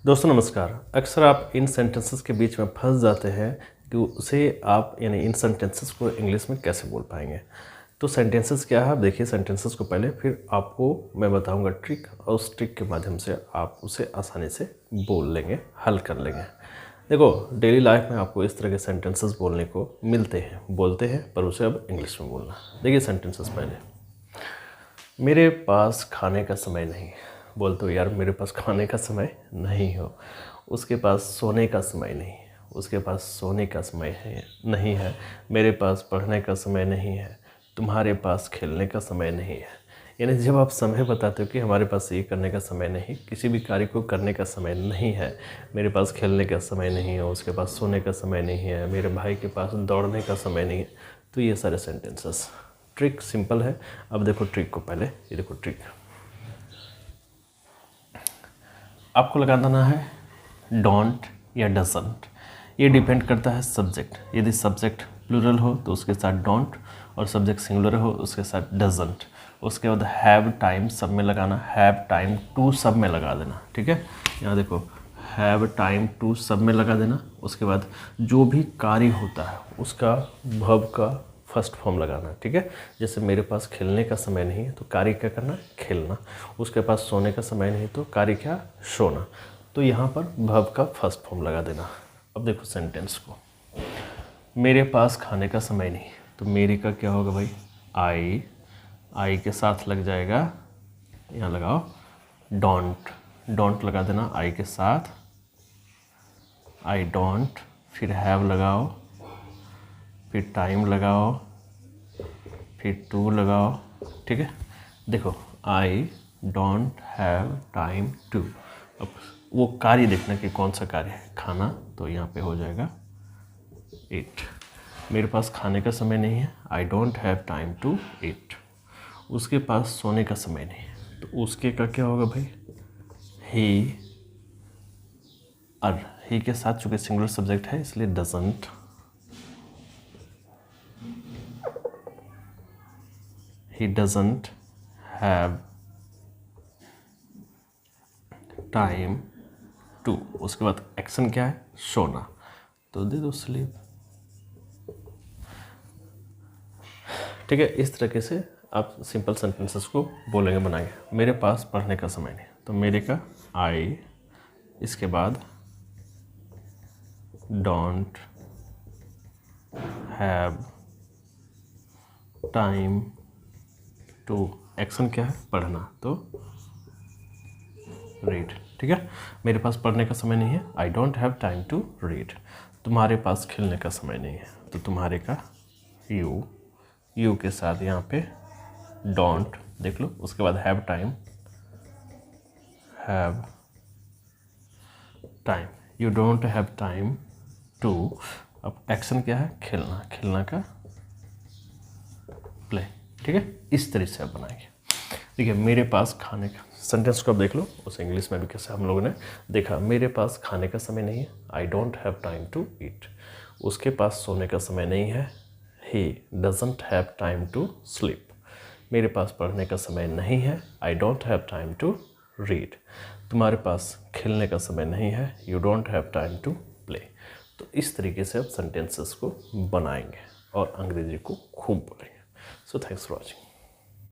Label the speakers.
Speaker 1: दोस्तों नमस्कार। अक्सर आप इन सेंटेंसेस के बीच में फंस जाते हैं कि उसे आप यानी इन सेंटेंसेस को इंग्लिश में कैसे बोल पाएंगे। तो सेंटेंसेस क्या है, आप देखिए सेंटेंसेस को पहले, फिर आपको मैं बताऊंगा ट्रिक, और उस ट्रिक के माध्यम से आप उसे आसानी से बोल लेंगे, हल कर लेंगे। देखो, डेली लाइफ में आपको इस तरह के सेंटेंसेस बोलने को मिलते हैं, बोलते हैं, पर उसे अब इंग्लिश में बोलना। देखिए सेंटेंसेस पहले, मेरे पास खाने का समय नहीं। बोलते हो यार मेरे पास खाने का समय नहीं हो। उसके पास सोने का समय नहीं, उसके पास सोने का समय है नहीं है। मेरे पास पढ़ने का समय नहीं है, तुम्हारे पास खेलने का समय नहीं है। यानी जब आप समय बताते हो कि हमारे पास ये करने का समय नहीं, किसी भी कार्य को करने का समय नहीं है, मेरे पास खेलने का समय नहीं है, उसके पास सोने का समय नहीं है, मेरे भाई के पास दौड़ने का समय नहीं है, तो ये सारे सेंटेंसेस। ट्रिक सिंपल है। अब देखो ट्रिक को पहले, ये देखो ट्रिक आपको लगा देना है डोंट या डजंट। ये डिपेंड करता है सब्जेक्ट। यदि सब्जेक्ट प्लूरल हो तो उसके साथ डोंट, और सब्जेक्ट सिंगुलर हो उसके साथ डजंट। उसके बाद हैव टाइम सब में लगाना, हैव टाइम टू सब में लगा देना। ठीक है, यहाँ देखो हैव टाइम टू सब में लगा देना। उसके बाद जो भी कार्य होता है उसका वर्ब का फर्स्ट फॉर्म लगाना। ठीक है, जैसे मेरे पास खेलने का समय नहीं है तो कार्य क्या करना, खेलना। उसके पास सोने का समय नहीं तो कार्य क्या, सोना। तो यहाँ पर वर्ब का फर्स्ट फॉर्म लगा देना। अब देखो सेंटेंस को, मेरे पास खाने का समय नहीं, तो मेरे का क्या होगा भाई, आई के साथ लग जाएगा, यहाँ लगाओ डोंट, डोंट लगा देना आई के साथ, आई डोंट, फिर हैव लगाओ, फिर टाइम लगाओ, फिर टू लगाओ। ठीक है, देखो I don't have time to. अब वो कार्य देखना कि कौन सा कार्य है, खाना, तो यहाँ पे हो जाएगा ईट। मेरे पास खाने का समय नहीं है, I don't have time to eat. उसके पास सोने का समय नहीं है, तो उसके का क्या होगा भाई, ही। और ही के साथ चूँकि सिंगुलर सब्जेक्ट है इसलिए doesn't. He doesn't have time to। उसके बाद एक्शन क्या है, सोना, तो दे दो स्लीप। ठीक है, इस तरीके से आप सिंपल सेंटेंसेस को बोलेंगे, बनाएंगे। मेरे पास पढ़ने का समय नहीं, तो मेरे का आई, इसके बाद don't have time to, action क्या है, पढ़ना, तो रीड। ठीक है, मेरे पास पढ़ने का समय नहीं है, I don't have time to read. तुम्हारे पास खेलने का समय नहीं है, तो तुम्हारे का यू के साथ यहाँ पे डोंट देख लो। उसके बाद have time, you don't have time to. अब एक्शन क्या है, खेलना, खेलना का प्ले। ठीक है, इस तरह से आप बनाएंगे। ठीक है, मेरे पास खाने का, सेंटेंस को आप देख लो, उसे इंग्लिश में भी कैसे हम लोगों ने देखा। मेरे पास खाने का समय नहीं है, I don't have time to eat. उसके पास सोने का समय नहीं है, he doesn't have time to sleep. मेरे पास पढ़ने का समय नहीं है, I don't have time to read. तुम्हारे पास खेलने का समय नहीं है, you don't have time to play. तो इस तरीके से आप सेंटेंसेस को बनाएंगे और अंग्रेजी को खूब बोलेंगे। So thanks for watching.